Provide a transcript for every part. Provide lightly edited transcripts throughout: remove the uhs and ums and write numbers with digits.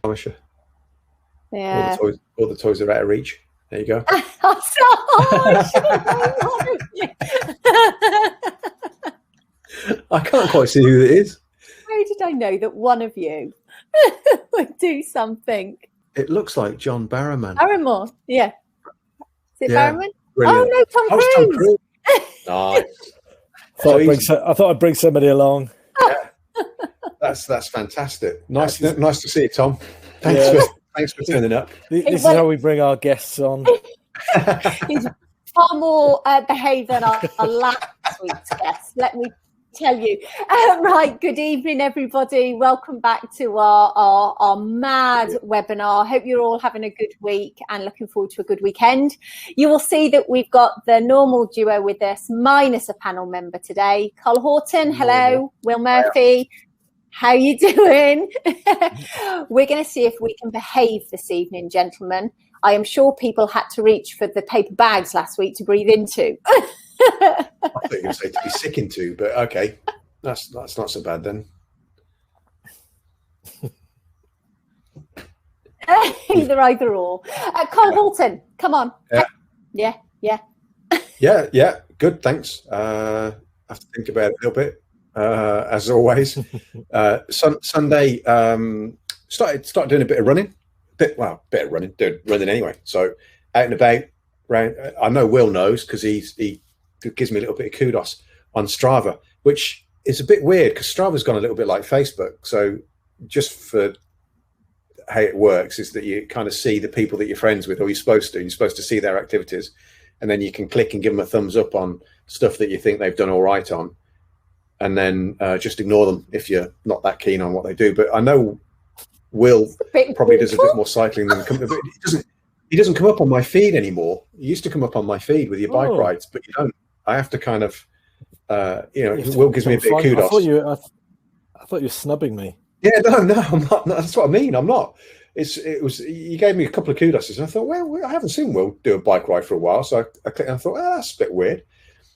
promise you. Yeah. All the toys are out of reach. There you go. I can't quite see who it is. How did I know that one of you would do something? It looks like John Barrowman. Barrymore, yeah. Is it Barrowman? Brilliant. Oh no, Tom Cruise. Tom Cruise. Nice. I thought I'd bring somebody along. Yeah. That's fantastic. Nice to see you, Tom. Thanks for turning up. This is how we bring our guests on. He's far more behaved than our last week's guest, let me tell you. Right, good evening, everybody. Welcome back to our mad webinar. Hope you're all having a good week and looking forward to a good weekend. You will see that we've got the normal duo with us, minus a panel member today. Carl Horton, hello. Will Murphy, how you doing? We're going to see if we can behave this evening, gentlemen. I am sure people had to reach for the paper bags last week to breathe into. I thought you were going to say to be sick into, but okay, that's not so bad then. Either or. Carl Horton, come on. Yeah. Good, thanks. I have to think about it a little bit, as always. Sunday, started doing a bit of running. Bit of running, running anyway. So out and about. Right, I know Will knows because he gives me a little bit of kudos on Strava, which is a bit weird because Strava's gone a little bit like Facebook. So just for how it works is that you kind of see the people that you're friends with, or you're supposed to see their activities, and then you can click and give them a thumbs up on stuff that you think they've done all right on, and then just ignore them if you're not that keen on what they do. But I know Will probably does a bit more cycling than he doesn't come up on my feed anymore. He used to come up on my feed with your bike rides, but you don't. I have to kind of, Will gives me a bit of kudos. I thought you were snubbing me. Yeah, no, I'm not. No, that's what I mean. I'm not. You gave me a couple of kudos, and I thought, well, I haven't seen Will do a bike ride for a while, so I clicked and I thought, that's a bit weird.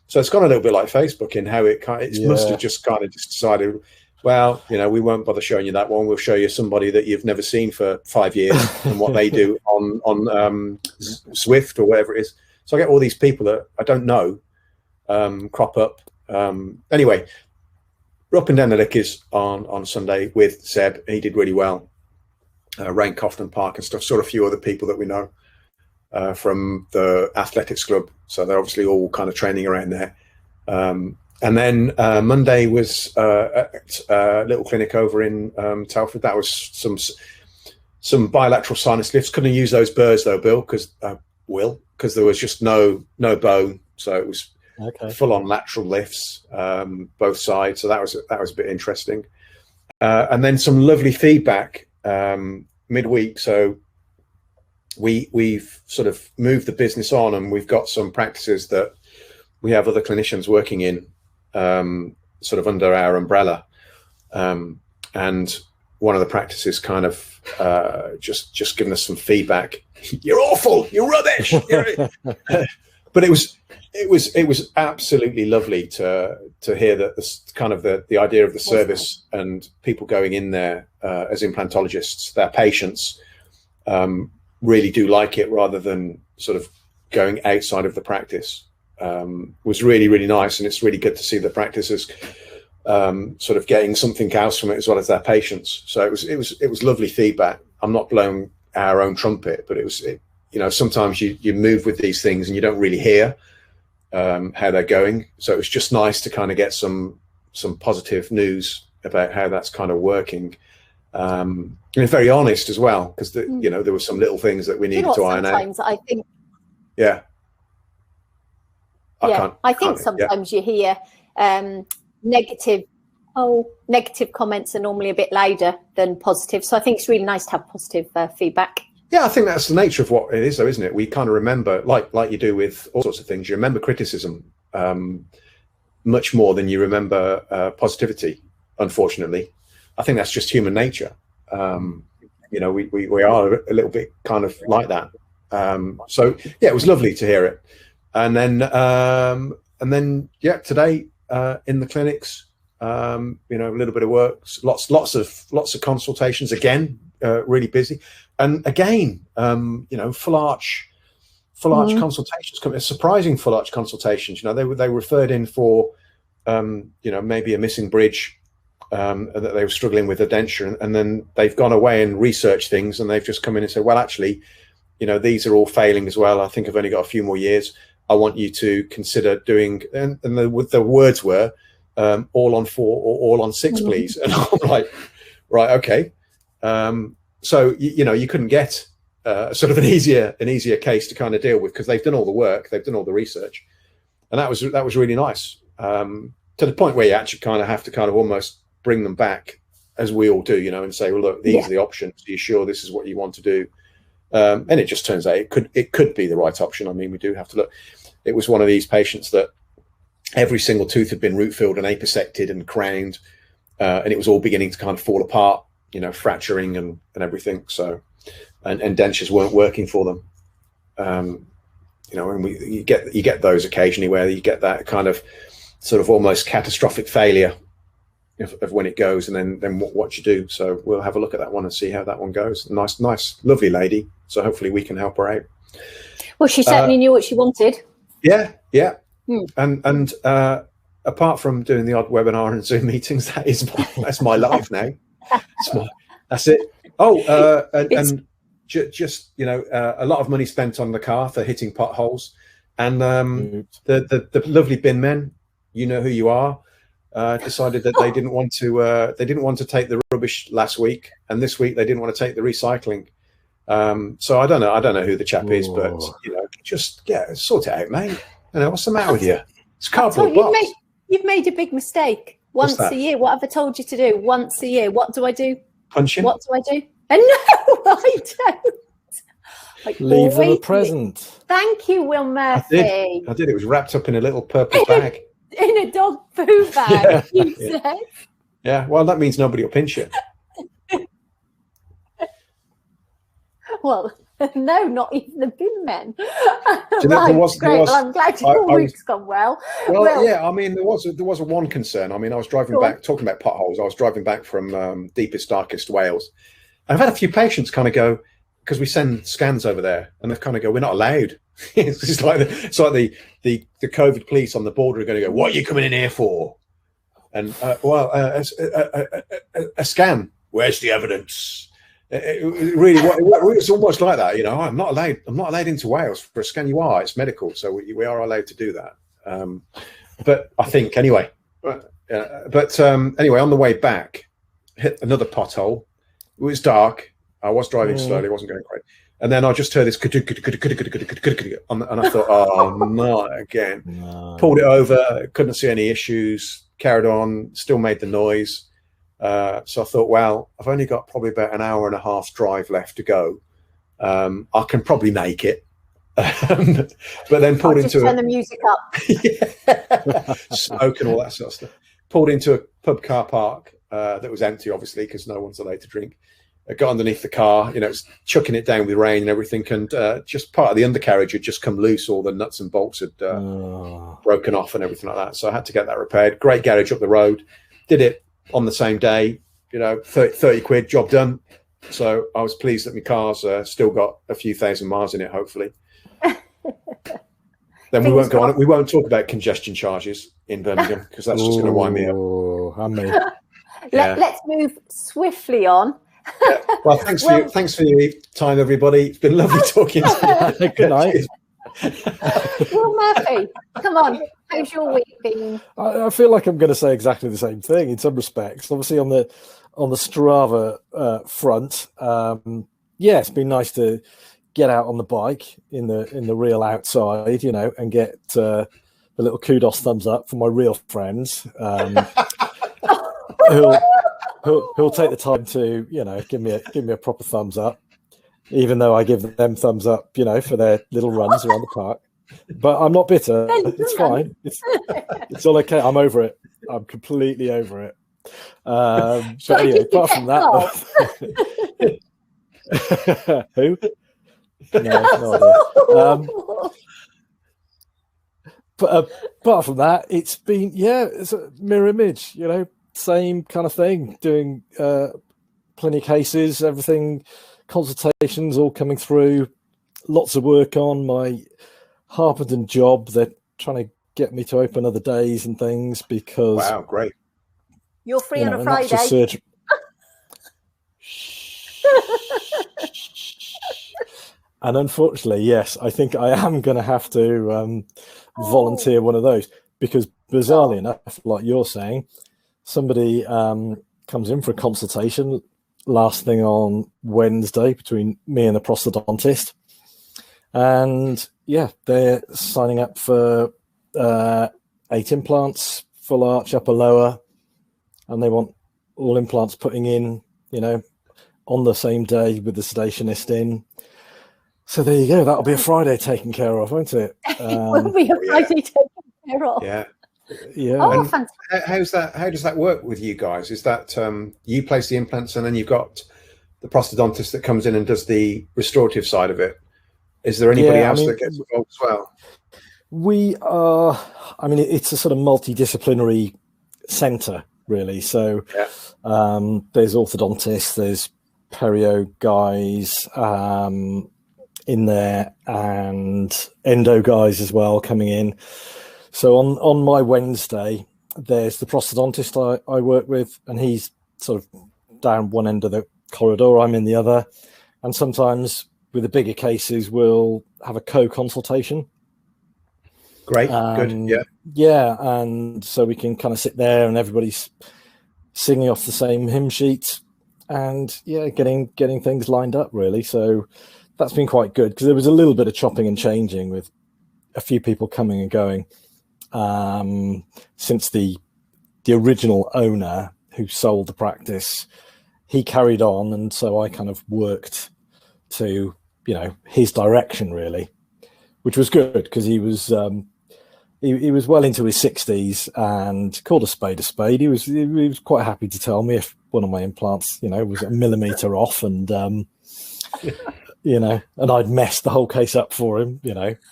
So it's gone a little bit like Facebook in how it must have just kind of just decided, well, we won't bother showing you that one. We'll show you somebody that you've never seen for 5 years and what they do on Zwift or whatever it is. So I get all these people that I don't know crop up. Anyway, we're up and down the Lickers on Sunday with Seb. He did really well. Rain Cofton Park and stuff. Saw a few other people that we know from the athletics club. So they're obviously all kind of training around there. And then Monday was a little clinic over in Telford. That was some bilateral sinus lifts. Couldn't use those burrs though, Bill, because there was just no bone. So it was full on lateral lifts, both sides. So that was a bit interesting. And then some lovely feedback midweek. So we've sort of moved the business on, and we've got some practices that we have other clinicians working in. Sort of under our umbrella, and one of the practices kind of just giving us some feedback. You're awful. You're rubbish. But it was absolutely lovely to hear that this kind of the idea of the service and people going in there as implantologists, their patients really do like it rather than sort of going outside of the practice. Was really, really nice, and it's really good to see the practices sort of getting something else from it as well as their patients. So it was lovely feedback. I'm not blowing our own trumpet, but sometimes you move with these things and you don't really hear how they're going. So it was just nice to kind of get some positive news about how that's kind of working. And very honest as well, because there were some little things that we needed to iron out. Sometimes I think. Yeah. I think sometimes you hear negative comments are normally a bit louder than positive. So I think it's really nice to have positive feedback. Yeah, I think that's the nature of what it is, though, isn't it? We kind of remember, like you do with all sorts of things, you remember criticism much more than you remember positivity, unfortunately. I think that's just human nature. We are a little bit kind of like that. So, yeah, it was lovely to hear it. And then today in the clinics, a little bit of work, lots of consultations again. really busy. And again, full arch consultations, surprising full arch consultations. They were referred in for, maybe a missing bridge, that they were struggling with a denture, and then they've gone away and researched things, and they've just come in and said, well, actually, these are all failing as well. I think I've only got a few more years. I want you to consider doing, and the words were, all on 4 or all on 6, please. And I'm like, right, okay. So you couldn't get sort of an easier case to kind of deal with, because they've done all the work, they've done all the research, and that was really nice, to the point where you actually kind of have to kind of almost bring them back, as we all do, and say, well, look, these are the options. Are you sure this is what you want to do? And it just turns out it could be the right option. I mean, we do have to look. It was one of these patients that every single tooth had been root filled and apicected and crowned, and it was all beginning to kind of fall apart, fracturing and everything. So, and dentures weren't working for them. And you get those occasionally where you get that kind of sort of almost catastrophic failure of when it goes, and then what you do. So we'll have a look at that one and see how that one goes. Nice, lovely lady. So hopefully we can help her out. Well, she certainly knew what she wanted. Yeah. And apart from doing the odd webinar and Zoom meetings, that's my life now. That's it. And just a lot of money spent on the car for hitting potholes, and the lovely bin men, you know who you are, decided that they didn't want to take the rubbish last week, and this week they didn't want to take the recycling. So I don't know who the chap is, but just sort it out, mate. What's the matter with you? It's cardboard box. You've made a big mistake. Once a year. What have I told you to do? Once a year. What do I do? Punch him. What do I do? And no, I don't. Leave them a present. Thank you, Will Murphy. I did. It was wrapped up in a little purple bag. In a dog poo bag, you said. Yeah, well, that means nobody will pinch you. Well, no, not even the bin men. Right, great. Well, I'm glad your week's gone well. Well, yeah, I mean, there was a one concern. I mean, I was driving back, talking about potholes. I was driving back from deepest, darkest Wales. I've had a few patients kind of go, because we send scans over there, and they kind of go, we're not allowed. It's like the COVID police on the border are going to go, what are you coming in here for? And a scan. Where's the evidence? It's almost like that. I'm not allowed into Wales for a scan. You are. It's medical, so we are allowed to do that. But I think anyway. Anyway, on the way back, hit another pothole. It was dark. I was driving slowly. It wasn't going great. And then I just heard this, and I thought, oh, not again. No. Pulled it over, couldn't see any issues, carried on, still made the noise. So I thought, well, I've only got probably about an hour and a half drive left to go. I can probably make it. But then pulled into turn the music up. Smoke and all that sort of stuff. Pulled into a pub car park that was empty, obviously, because no one's allowed to drink. I got underneath the car, it's chucking it down with rain and everything, and just part of the undercarriage had just come loose. All the nuts and bolts had broken off and everything like that. So I had to get that repaired. Great garage up the road. Did it on the same day, 30 quid, job done. So I was pleased that my car's still got a few thousand miles in it, hopefully. Then we won't go on it. We won't talk about congestion charges in Birmingham, because that's just going to wind me up. Let's move swiftly on. Yeah. Well, thanks for your time, everybody. It's been lovely talking to you. Good night. Well, Murphy, come on. How's your week been? I feel like I'm going to say exactly the same thing in some respects. Obviously, on the Strava front, it's been nice to get out on the bike in the real outside, and get the little kudos thumbs up from my real friends. Who'll take the time to give me a proper thumbs up, even though I give them thumbs up for their little runs around the park. But I'm not bitter. It's fine. It's all okay. I'm over it. I'm completely over it. But anyway, apart from that, who? No idea. But apart from that, it's been it's a mirror image. Same kind of thing, doing plenty of cases, everything, consultations all coming through, lots of work on my Harpenden job. They're trying to get me to open other days and things because wow, great. You're free on a Friday. And unfortunately, yes, I think I am going to have to volunteer one of those because, bizarrely enough, like you're saying, somebody comes in for a consultation last thing on Wednesday between me and the prosthodontist. And yeah, they're signing up for 8 implants, full arch, upper, lower, and they want all implants putting in, on the same day with the sedationist in. So there you go. That'll be a Friday taken care of, won't it? Will be a Friday taken care of. Yeah. Yeah. Oh, fantastic. How does that work with you guys? Is that you place the implants and then you've got the prosthodontist that comes in and does the restorative side of it? Is there anybody else that gets involved as well? We are, it's a sort of multidisciplinary centre, really. So there's orthodontists, there's perio guys in there, and endo guys as well coming in. So on my Wednesday, there's the prosthodontist I work with, and he's sort of down one end of the corridor, I'm in the other. And sometimes with the bigger cases, we'll have a co-consultation. Great, good, yeah. Yeah, and so we can kind of sit there and everybody's singing off the same hymn sheet and, yeah, getting things lined up, really. So that's been quite good because there was a little bit of chopping and changing with a few people coming and going since the original owner who sold the practice, he carried on, and so I kind of worked to, his direction, really, which was good because he was he was well into his 60s and called a spade a spade. He was quite happy to tell me if one of my implants, was a millimeter off, and and I'd messed the whole case up for him,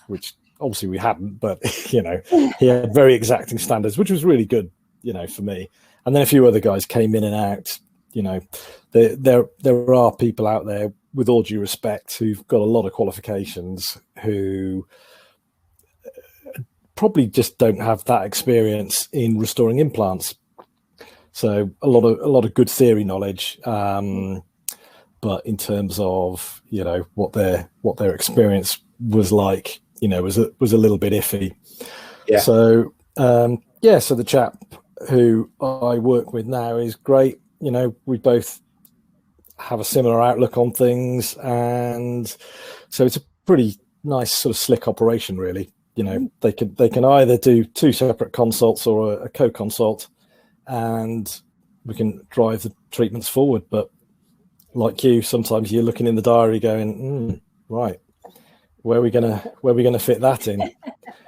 which obviously we hadn't, but he had very exacting standards, which was really good, for me. And then a few other guys came in and out. There are people out there, with all due respect, who've got a lot of qualifications who probably just don't have that experience in restoring implants. So a lot of good theory knowledge, but in terms of what their experience was like, was a little bit iffy. Yeah. So so the chap who I work with now is great. We both have a similar outlook on things, and so it's a pretty nice sort of slick operation, really. They can either do 2 separate consults or a co-consult, and we can drive the treatments forward. But like you, sometimes you're looking in the diary going, right, where are we gonna fit that in?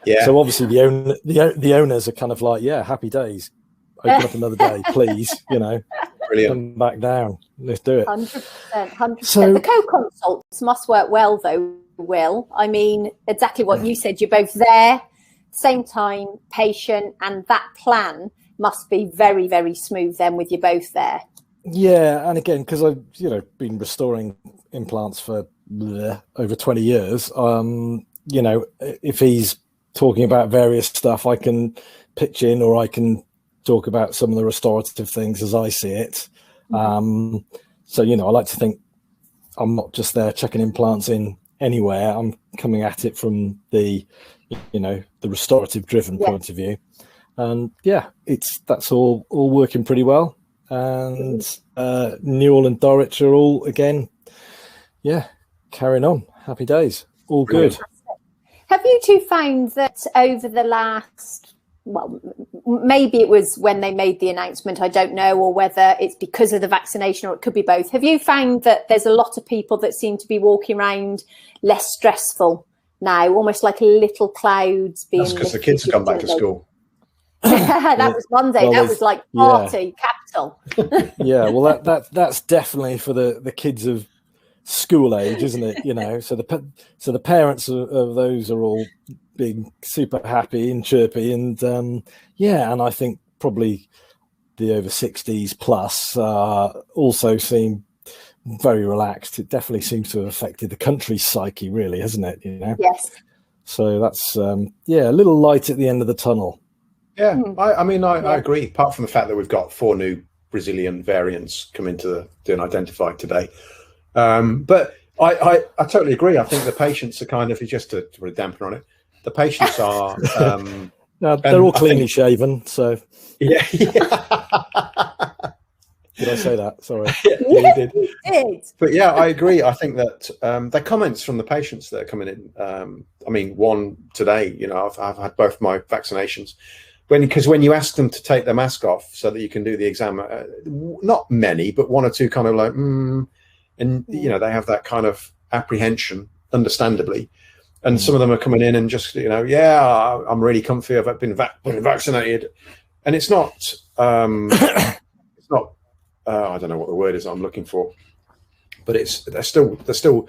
Yeah. So obviously the owners are kind of like, yeah, happy days. Open up another day, please. Brilliant. Come back down. Let's do it. 100%. So the co-consults must work well, though, Will. I mean, exactly what you said. You're both there, same time, patient, and that plan must be very, very smooth then with you both there. Yeah, and again, because I've been restoring implants for over 20 years, if he's talking about various stuff, I can pitch in, or I can talk about some of the restorative things as I see it. So I like to think I'm not just there checking implants in anywhere. I'm coming at it from the restorative driven point of view, and that's all working pretty well. And Newell and Dorwich are all again carrying on. Happy days, all good. Have you two found that over the last, maybe it was when they made the announcement, I don't know, or whether it's because of the vaccination, or it could be both. Have you found that there's a lot of people that seem to be walking around less stressful now, almost like little clouds being... That's because the kids have come back to school. That was Monday. Well, that was like party capital. Yeah, well, that's definitely for the kids of school age, isn't it? So the parents of those are all being super happy and chirpy, and and I think probably the over 60s plus also seem very relaxed. It definitely seems to have affected the country's psyche, really, hasn't it? You know. Yes. So that's a little light at the end of the tunnel. Yeah, I agree. Apart from the fact that we've got 4 new Brazilian variants come into being identified today, but I totally agree. I think the patients are kind of, just to put a damper on it, the patients are. No, they're all cleanly shaven, so. Yeah. Did I say that? Sorry. Yeah, you did. You did. But yeah, I agree. I think that the comments from the patients that are coming in. I mean, one today. You know, I've had both my vaccinations. Because when you ask them to take their mask off so that you can do the exam, not many, but 1 or 2 kind of like, and you know, they have that kind of apprehension, understandandly. And some of them are coming in and just, you know, yeah, I'm really comfy. I've been vaccinated, and it's not, I don't know what the word is I'm looking for, but they're still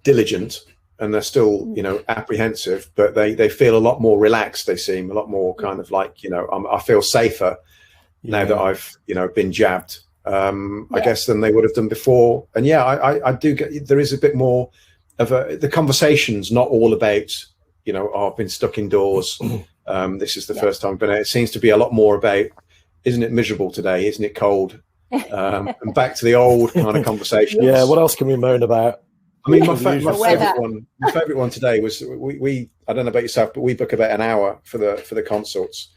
diligent, and they're still, you know, apprehensive, but they feel a lot more relaxed. They seem a lot more kind of like, you know, I feel safer now that I've, you know, been jabbed, I guess, than they would have done before. And yeah, I do get, there is a bit more of the conversation's not all about, you know, I've been stuck indoors. This is the first time, but it seems to be a lot more about, isn't it miserable today? Isn't it cold? And back to the old kind of conversations. Yeah. What else can we moan about? I mean, my favorite one today was we I don't know about yourself, but we book about an hour for the consults,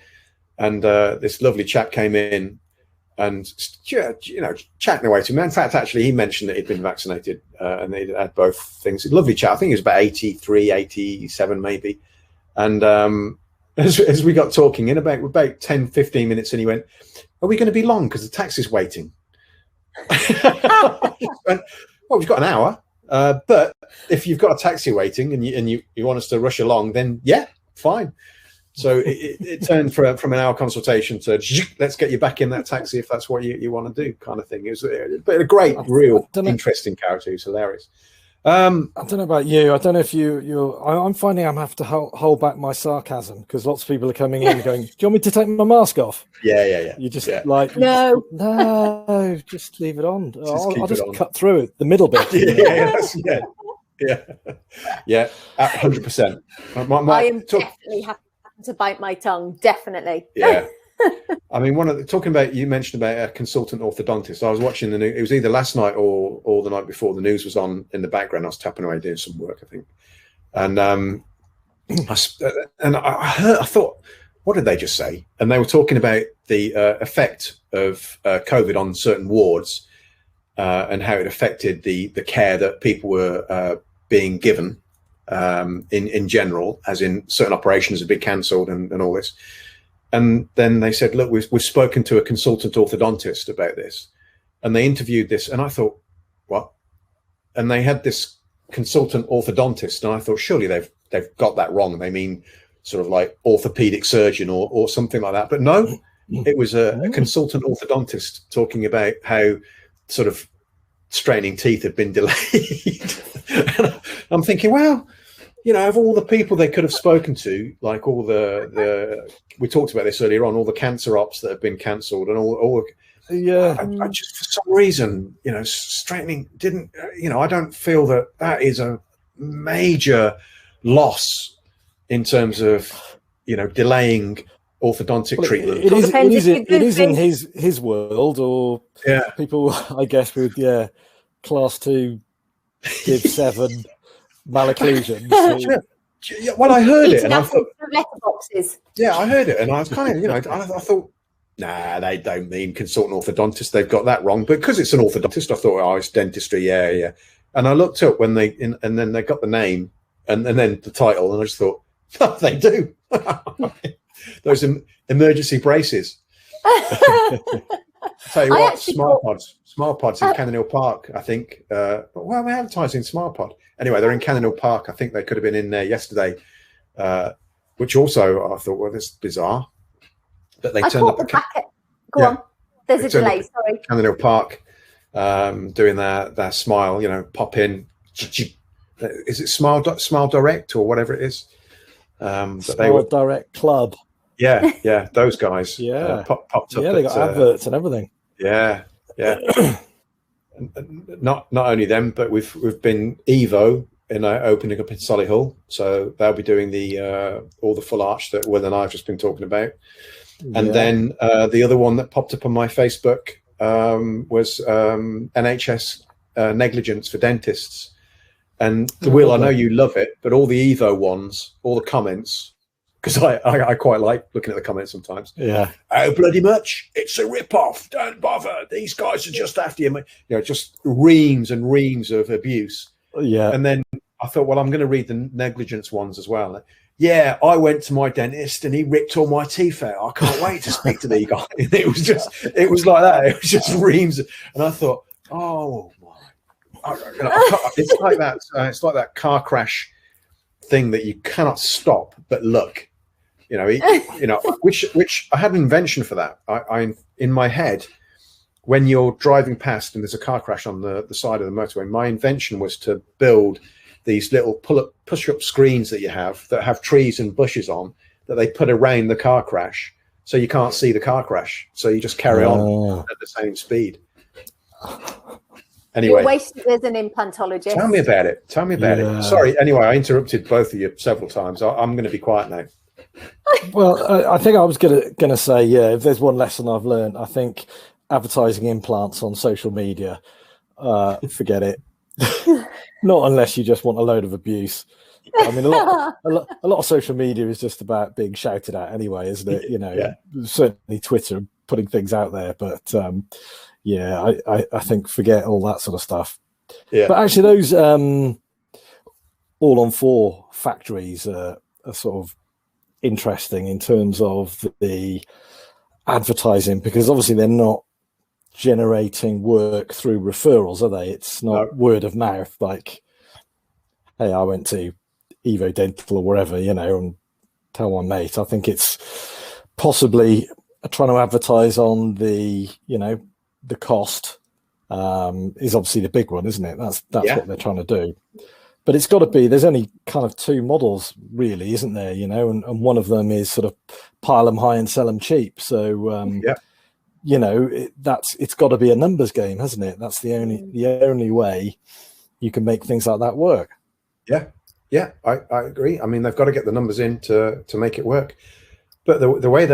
and this lovely chap came in and, you know, chatting away to me. In fact, actually, he mentioned that he'd been vaccinated and they'd had both things. Lovely chat. I think he was about 83, 87 maybe. And as we got talking, in about 10, 15 minutes, and he went, "Are we going to be long? Because the taxi's waiting." Went, well, we've got an hour. But if you've got a taxi waiting and you want us to rush along, then yeah, fine. So it turned from an hour consultation to let's get you back in that taxi if that's what you want to do, kind of thing. It was a great, real interesting character. He's hilarious. I don't know about you. I don't know if I'm finding I'm have to hold back my sarcasm, because lots of people are coming in going, "Do you want me to take my mask off?" Yeah. You just no, just leave it on. I'll just cut through it, the middle bit. Yeah, 100%. I am definitely having to bite my tongue. Definitely. Yeah. I mean, you mentioned about a consultant orthodontist. I was watching the news. It was either last night or the night before. The news was on in the background. I was tapping away doing some work, I think. And I thought, what did they just say? And they were talking about the effect of COVID on certain wards and how it affected the care that people were being given in general, as in certain operations have been cancelled and all this. And then they said, look, we've spoken to a consultant orthodontist about this, and they interviewed this. And I thought, what? And they had this consultant orthodontist, and I thought, surely they've got that wrong. They mean sort of like orthopedic surgeon or something like that. But no, it was a consultant orthodontist talking about how sort of straightening teeth had been delayed. And I'm thinking, well, you know, of all the people they could have spoken to, like all the we talked about this earlier on, all the cancer ops that have been cancelled and all I just, for some reason, you know, straightening didn't, you know, I don't feel that is a major loss in terms of, you know, delaying orthodontic treatment. It is in his world, or people, I guess, with class 2 Div 7 malocclusions. Yeah, well, I heard it, and I thought, letterboxes. Yeah, I heard it, and I was kind of, you know, I thought, nah, they don't mean consultant orthodontist. They've got that wrong. But because it's an orthodontist, I thought, oh, it's dentistry. Yeah. And I looked up when and then they got the name and then the title, and I just thought, oh, they do. Those emergency braces. Tell you what, Smart Pod's in Cannon Hill Park, I think. Well, we're advertising Smart Pod. Anyway, they're in Cannon Hill Park. I think they could have been in there yesterday, which also I thought, well, this is bizarre. But they turned up. Go on. There's a delay. Sorry. Cannon Hill Park, doing their smile. You know, pop in. Is it Smile Direct or whatever it is? Smile Direct Club. Yeah, those guys. Yeah, popped up. Yeah, they got adverts and everything. Yeah. not only them, but we've been Evo in opening up in Solihull, so they'll be doing the all the full arch that Will and I have just been talking about. And then the other one that popped up on my Facebook was NHS negligence for dentists. And Will, I know you love it, but all the Evo ones, all the comments, because I quite like looking at the comments sometimes. Yeah. Oh, bloody much. It's a rip-off. Don't bother. These guys are just after you. You know, just reams and reams of abuse. Yeah. And then I thought, well, I'm going to read the negligence ones as well. Yeah, I went to my dentist and he ripped all my teeth out. I can't wait to speak to the guy. It was like that. It was just reams. And I thought, oh, it's like that. It's like that car crash thing that you cannot stop but look. You know, which I had an invention for that. I in my head, when you're driving past and there's a car crash on the side of the motorway, my invention was to build these little push-up screens that you have that have trees and bushes on that they put around the car crash, so you can't see the car crash. So you just carry on at the same speed. Anyway, you're wasted as an implantologist. Tell me about it. It. Sorry. Anyway, I interrupted both of you several times. I'm going to be quiet now. Well, I think I was going to say, if there's one lesson I've learned, I think advertising implants on social media, forget it. Not unless you just want a load of abuse. I mean, a lot of social media is just about being shouted at anyway, isn't it? You know, certainly Twitter putting things out there, but I think forget all that sort of stuff. Yeah. But actually, those all-on-4 factories are sort of interesting in terms of the advertising, because obviously they're not generating work through referrals, are they? It's not word of mouth, like, hey, I went to Evo Dental or wherever, you know, and tell my mate. I think it's possibly trying to advertise on the, you know, the cost is obviously the big one, isn't it? That's what they're trying to do. But it's got to be, there's only kind of two models really, isn't there? You know, and one of them is sort of pile them high and sell them cheap. So, you know, it's got to be a numbers game, hasn't it? That's the only way you can make things like that work. Yeah, I agree. I mean, they've got to get the numbers in to make it work. But the way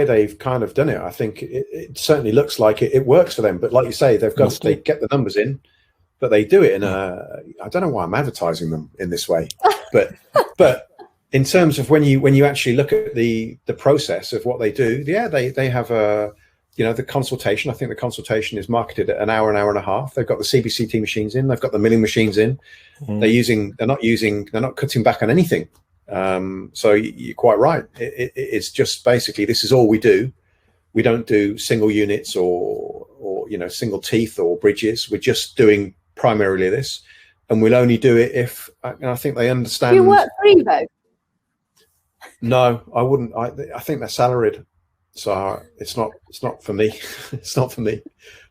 they've kind of done it, I think it certainly looks like it works for them. But like you say, they get the numbers in, but they do it in I don't know why I'm advertising them in this way, but in terms of when you actually look at the process of what they do, they have the consultation. I think the consultation is marketed at an hour and a half. They've got the CBCT machines in, they've got the milling machines in. They're not cutting back on anything. So you're quite right. It's just basically, this is all we do. We don't do single units or single teeth or bridges. We're just doing primarily this, and we'll only do it if I think they understand. Do you work for Evo? No, I wouldn't. I think they're salaried, so it's not for me. It's not for me,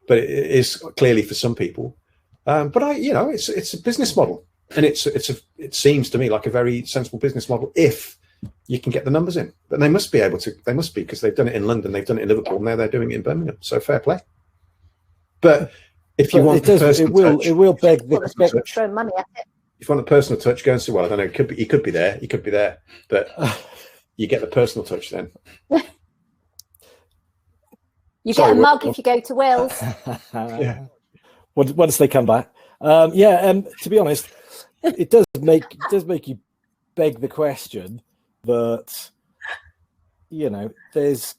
but it is clearly for some people. But it's a business model, and it seems to me like a very sensible business model if you can get the numbers in. But they must be because they've done it in London, they've done it in Liverpool, and now they're doing it in Birmingham. So fair play. But if you want it will beg the throw money at it. If you want the personal touch, go and say, well, I don't know, he could be there, but you get the personal touch then. You get a mug if you go to Wales. Once they come back. To be honest, it does make you beg the question that, you know, there's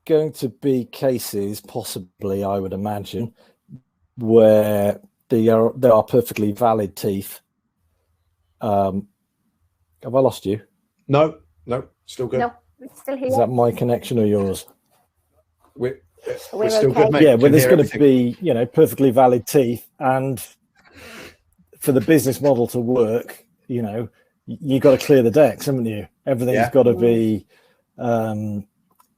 going to be cases, possibly, I would imagine, where there are perfectly valid teeth. Have I lost you? No, still good. No, it's still here. Is that my connection or yours? We're still okay. good, mate. Yeah, well, there's going to be, you know, perfectly valid teeth, and for the business model to work, you know, you got to clear the decks, haven't you? Everything's got to be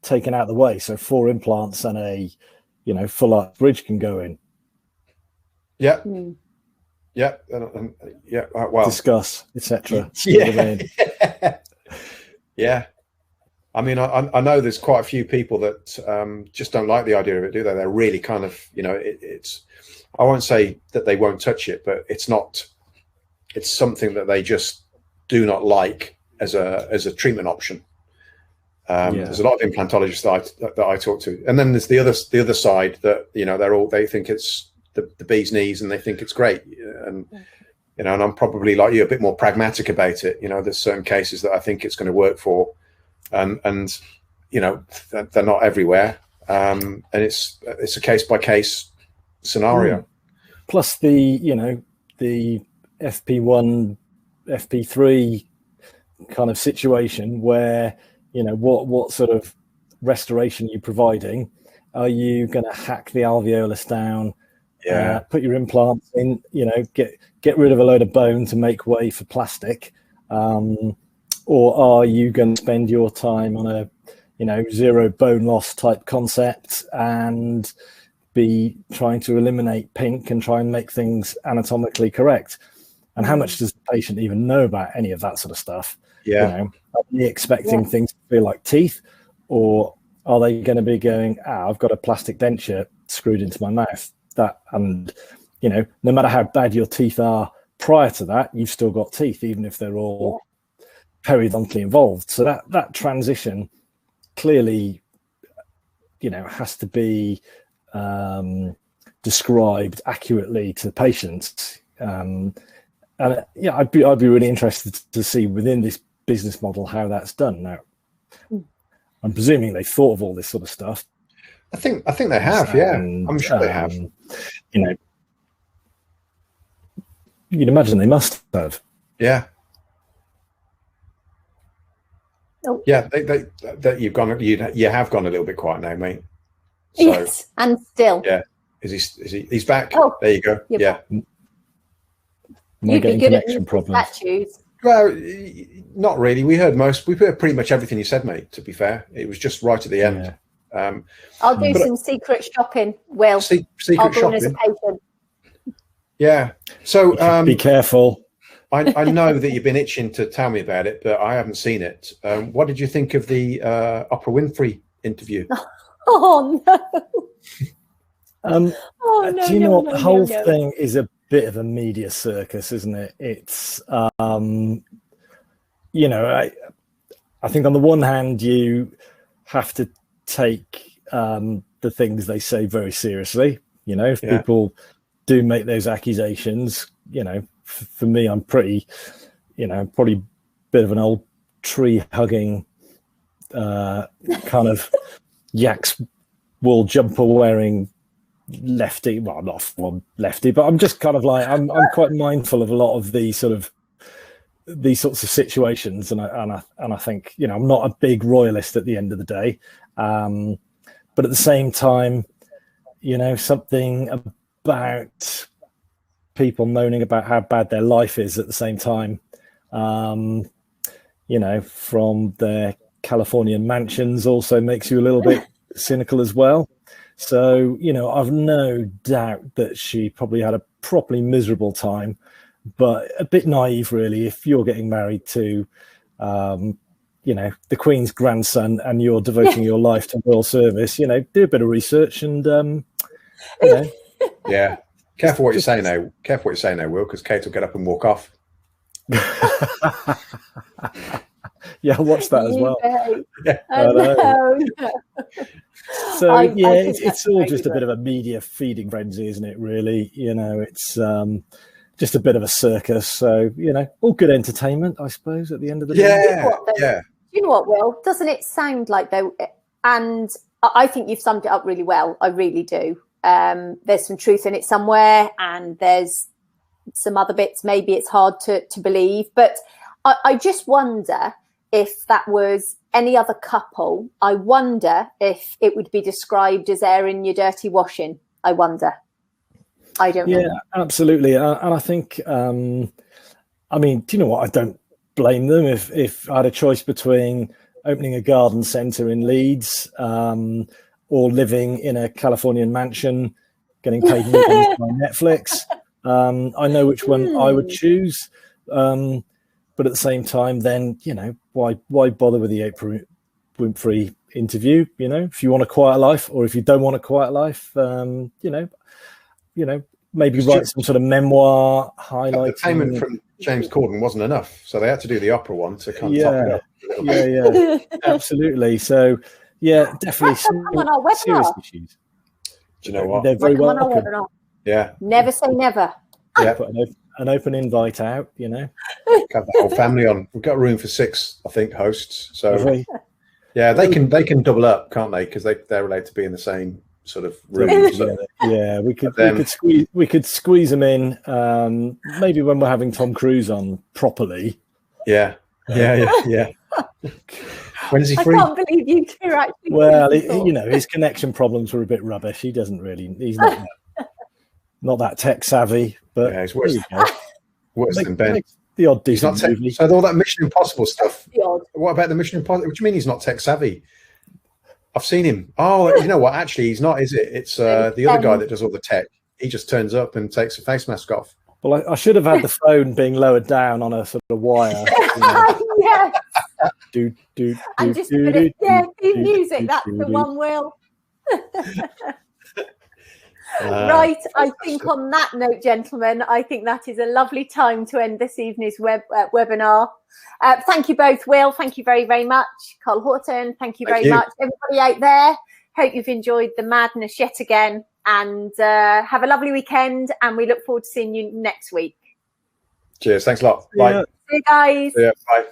taken out of the way. So 4 implants and a, you know, full arch bridge can go in. Yeah. Well, discuss, etc. Yeah. I mean, I know there's quite a few people that just don't like the idea of it, do they? They're really kind of, it's, I won't say that they won't touch it, but it's something that they just do not like as a treatment option. There's a lot of implantologists that I talk to, and then there's the other side that they think it's the bee's knees, and they think it's great, and and I'm probably like you, a bit more pragmatic about it. There's certain cases that I think it's going to work for, and they're not everywhere, and it's a case by case scenario. Plus the FP1, FP3 kind of situation where what sort of restoration are you providing? Are you going to hack the alveolus down? Put your implants in, get rid of a load of bone to make way for plastic, or are you going to spend your time on a zero bone loss type concept and be trying to eliminate pink and try and make things anatomically correct? And how much does the patient even know about any of that sort of stuff? Are they expecting things to feel like teeth, or are they going to be going, I've got a plastic denture screwed into my mouth? No matter how bad your teeth are prior to that, you've still got teeth, even if they're all periodontally involved. So that transition clearly, has to be described accurately to the patients. And I'd be really interested to see within this business model how that's done. Now, I'm presuming they thought of all this sort of stuff. I think they have, I'm sure they have. You'd imagine they must have. Yeah. Oh. Yeah, you have gone a little bit quiet now, mate. So, yes, and still. Yeah. He's back. Oh, there you go. Yeah. You'd be good at statues. Well, not really. We heard pretty much everything you said, mate, to be fair. It was just right at the end. I'll do some secret shopping, Will. Secret I'll go shopping. as a patient. Yeah. So be careful. I know that you've been itching to tell me about it, but I haven't seen it. What did you think of the Oprah Winfrey interview? Oh no. Do you know what? The whole thing is a bit of a media circus, isn't it? It's I think on the one hand you have to take the things they say very seriously. If people do make those accusations, for me, I'm pretty, probably a bit of an old tree hugging kind of yak's wool jumper wearing lefty. Well, I'm not one lefty, but I'm just kind of like I'm quite mindful of a lot of these sorts of situations, and I think I'm not a big royalist at the end of the day, but at the same time, something about people moaning about how bad their life is at the same time, from their Californian mansions also makes you a little bit cynical as well. So, I've no doubt that she probably had a properly miserable time, but a bit naive, really, if you're getting married to, the Queen's grandson and you're devoting your life to world service, do a bit of research and, Yeah. Careful what you say now. Careful what you say now, Will, because Kate will get up and walk off. Yeah, I'll watch that as well. Yeah. So it's all just a bit of a media feeding frenzy, isn't it? Really, it's just a bit of a circus. So all good entertainment, I suppose. At the end of the day, You know what, Will? Doesn't it sound like though? And I think you've summed it up really well. I really do. There's some truth in it somewhere, and there's some other bits maybe it's hard to believe, but I just wonder if that was any other couple. I wonder if it would be described as airing your dirty washing. I wonder. I don't know. Yeah, absolutely. And I think do you know what, I don't blame them. If I had a choice between opening a garden centre in Leeds or living in a Californian mansion, getting paid millions by Netflix. I know which one I would choose. But at the same time, then, why bother with the Winfrey interview. You know, if you want a quiet life, or if you don't want a quiet life, you know, maybe write some sort of memoir highlighting. The payment from James Corden wasn't enough, so they had to do the opera one to kind of top it up. Yeah, absolutely. So, yeah, definitely serious issues. Do you know what? They're very welcome. Yeah. Never say never. Yeah. Put an open invite out, you know. Have the whole family on. We've got room for 6, I think, hosts. So yeah, they can double up, can't they? Because they're allowed to be in the same sort of room. So. Yeah, we could squeeze them in. Maybe when we're having Tom Cruise on properly. Yeah. When is he free? I can't believe you two actually. Well, you know, his connection problems were a bit rubbish. He's not that tech savvy, but yeah, he's worse than Ben. The odd decent movie. So all that Mission Impossible stuff. What about the Mission Impossible? What do you mean he's not tech savvy? I've seen him. Oh, you know what? Actually, he's not, is it? It's the other guy that does all the tech. He just turns up and takes a face mask off. Well, I should have had the phone being lowered down on a sort of wire. Yes. And just music. That's the one, Will. Right. I think on that note, gentlemen, I think that is a lovely time to end this evening's webinar. Thank you both, Will. Thank you very, very much. Carl Horton, thank you very much. Everybody out there, hope you've enjoyed the madness yet again. And have a lovely weekend. And we look forward to seeing you next week. Cheers. Thanks a lot. Bye. See you guys. Yeah, bye.